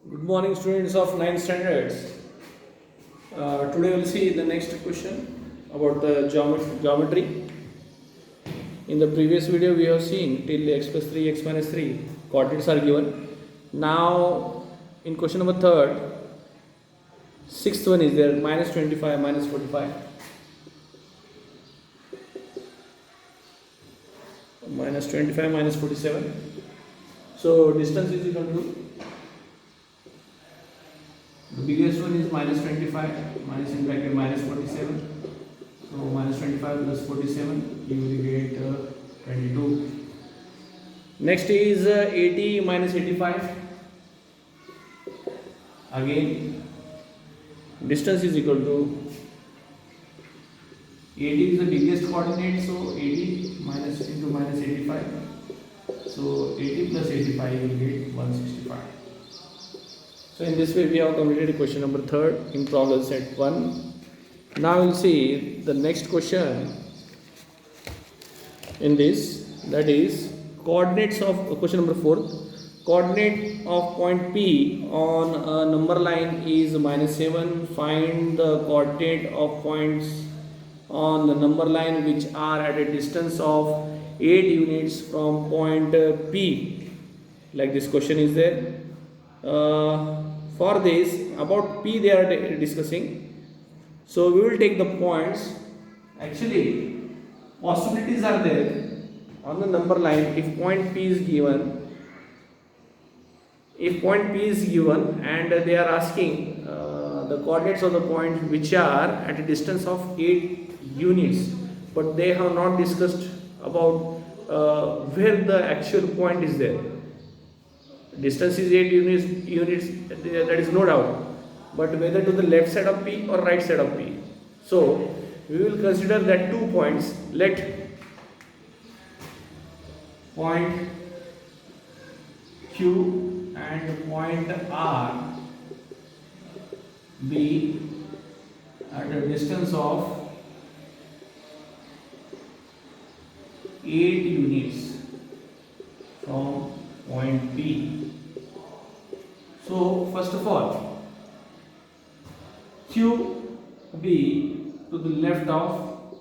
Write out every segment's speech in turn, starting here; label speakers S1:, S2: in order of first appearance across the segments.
S1: Good morning, students of 9th standards. Today we'll see the next question about the geometry. In the previous video, we have seen till x plus 3, x minus 3 coordinates are given. Now, in question number 3rd, sixth one is there minus 25, minus 45, minus 25, minus 47. So, distance is equal to the biggest one is minus 25, minus in bracket minus 47. So minus 25 plus 47, you will get 22. Next is 80 minus 85. Again, distance is equal to 80 is the biggest coordinate, so 80 minus into minus 85. So 80 plus 85 you will get 165. So in this way we have completed question number 3rd in problem set 1. Now we'll see the next question in this, that is coordinates of question number 4. Coordinate of point P on a number line is minus 7. Find the coordinate of points on the number line which are at a distance of 8 units from point P. Like this question is there. For this, about P they are discussing. So we will take the points. Actually, possibilities are there on the number line. If point P is given, and they are asking the coordinates of the points which are at a distance of 8 units, but they have not discussed about where the actual point is there. Distance is 8 units, that is no doubt, but whether to the left side of P or right side of P. So we will consider that 2 points. Let point Q and point R be at a distance of 8 units from point P. So first of all, Q be to the left of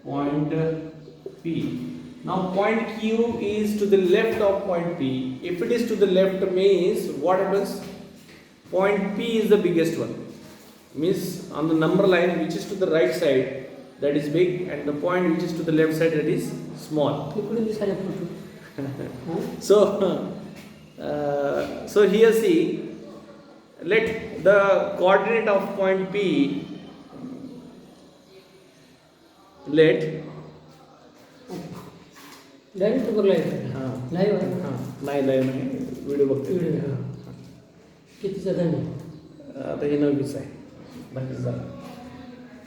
S1: point P. Now point Q is to the left of point P. If it is to the left, means what happens? Point P is the biggest one. Means on the number line which is to the right side, that is big, and the point which is to the left side, that is small. So here see, let the coordinate of point P, let
S2: live
S1: नाही video बघते.
S2: किती जण
S1: आता हे 9वीच आहे, 10वीच झालं.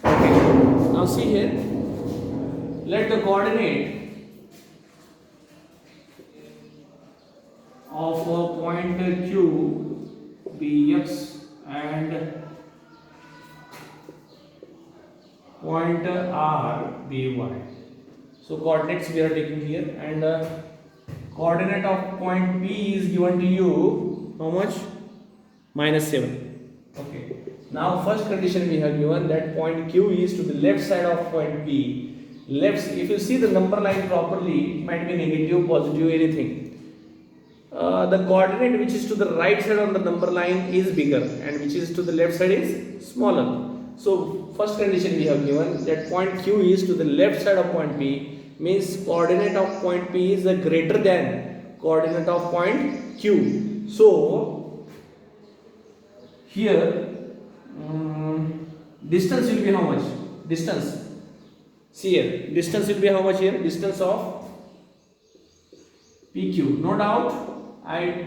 S1: Okay. Now see here, let the coordinate of a point Q be x and point R be y. So coordinates we are taking here, and coordinate of point P is given to you how much? Minus 7. Okay. Now first condition we have given that point Q is to the left side of point P. Left, if you see the number line properly, it might be negative, positive, anything. The coordinate which is to the right side on the number line is bigger, and which is to the left side is smaller. So first condition we have given that point Q is to the left side of point P, means coordinate of point P is greater than coordinate of point Q. So here distance will be how much? Distance, see here, distance will be how much here? Distance of PQ. No doubt,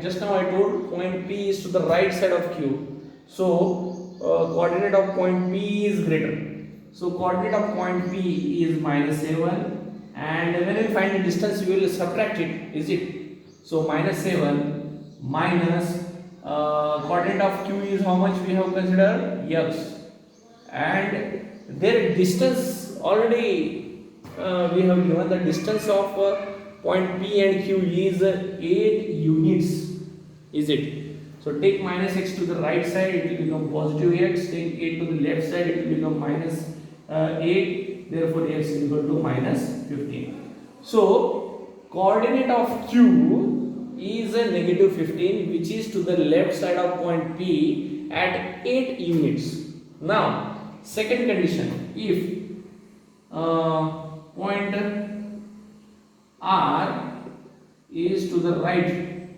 S1: just now I told point P is to the right side of Q. So coordinate of point P is greater. So coordinate of point P is minus 7, and when we find the distance we will subtract it, is it? So minus 7 minus coordinate of Q is how much we have considered? X, and their distance already we have given the distance of point P and Q is 8 units. is it? So take minus x to the right side, it will become positive x. Take 8 to the left side, it will become minus 8. Therefore, x is equal to minus 15. So coordinate of q is a negative 15, which is to the left side of point P at 8 units. Now, second condition, if point R is to the right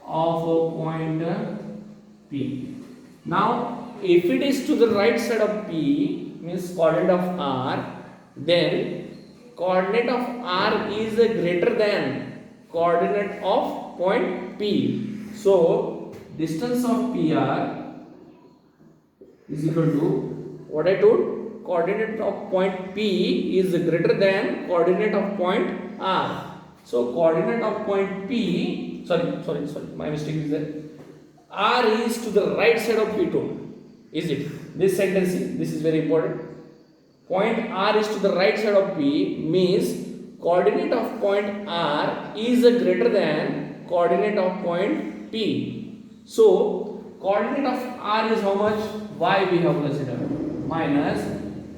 S1: of point P. Now, if it is to the right side of P, means coordinate of R, then coordinate of R is greater than coordinate of point P. So, distance of PR is equal to what I told, coordinate of point P is greater than coordinate of point R. So, coordinate of point P, sorry, my mistake is there. R is to the right side of P2. Is it? This sentence, this is very important. Point R is to the right side of P means coordinate of point R is greater than coordinate of point P. So, coordinate of R is how much? Y we have considered. Minus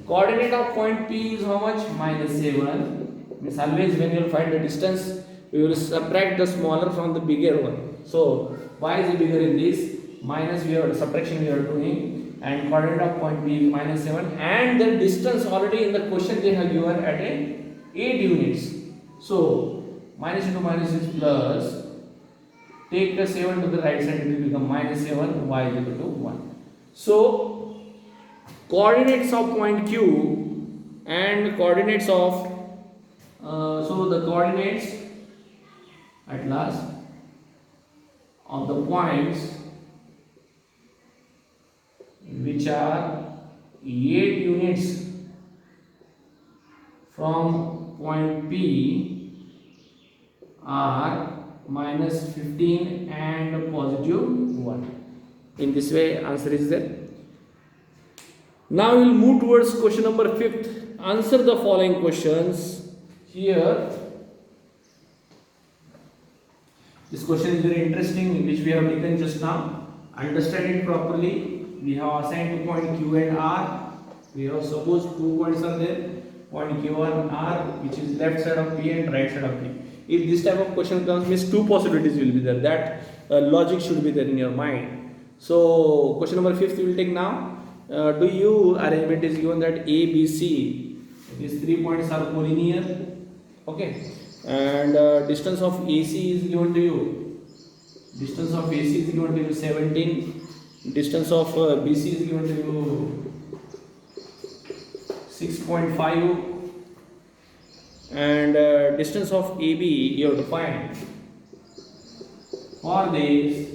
S1: coordinate of point P is how much? Minus 7. Means always when you will find the distance, we will subtract the smaller from the bigger one. So, y is bigger in this. Minus we have subtraction we are doing, and coordinate of point P is minus 7, and the distance already in the question they have given at a 8 units. So, minus into minus is plus. Take the 7 to the right side, it will become minus 7, y is equal to 1. So, coordinates of point Q and coordinates of, so the coordinates at last of the points which are 8 units from point P are minus 15 and positive 1. In this way, answer is there. Now we will move towards question number 5th. Answer the following questions. Here, this question is very interesting, which we have taken just now. Understand it properly. We have assigned to point Q and R. We have supposed 2 points are there. Point Q and R, which is left side of P and right side of P. If this type of question comes, means 2 possibilities will be there. That logic should be there in your mind. So, question number 5th we will take now. Do you arrangement is given that A, B, C, these 3 points are collinear, okay, and distance of AC is given to you. Distance of AC is given to you 17. Distance of BC is given to you 6.5, and distance of AB you have to find. For this,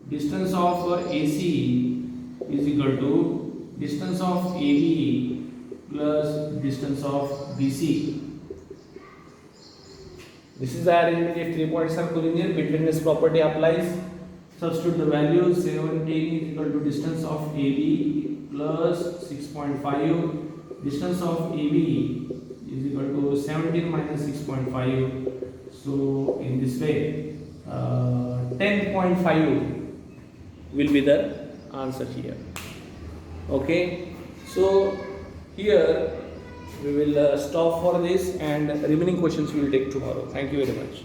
S1: distance of AC is equal to distance of AB plus distance of BC. This is the arrangement if 3 points are collinear. Between this property applies. Substitute the values. 17 is equal to distance of AB plus 6.5. Distance of AB is equal to 17 minus 6.5. So in this way, 10.5 will be the answer here. Okay, so here we will stop for this, and remaining questions we will take tomorrow. Thank you very much.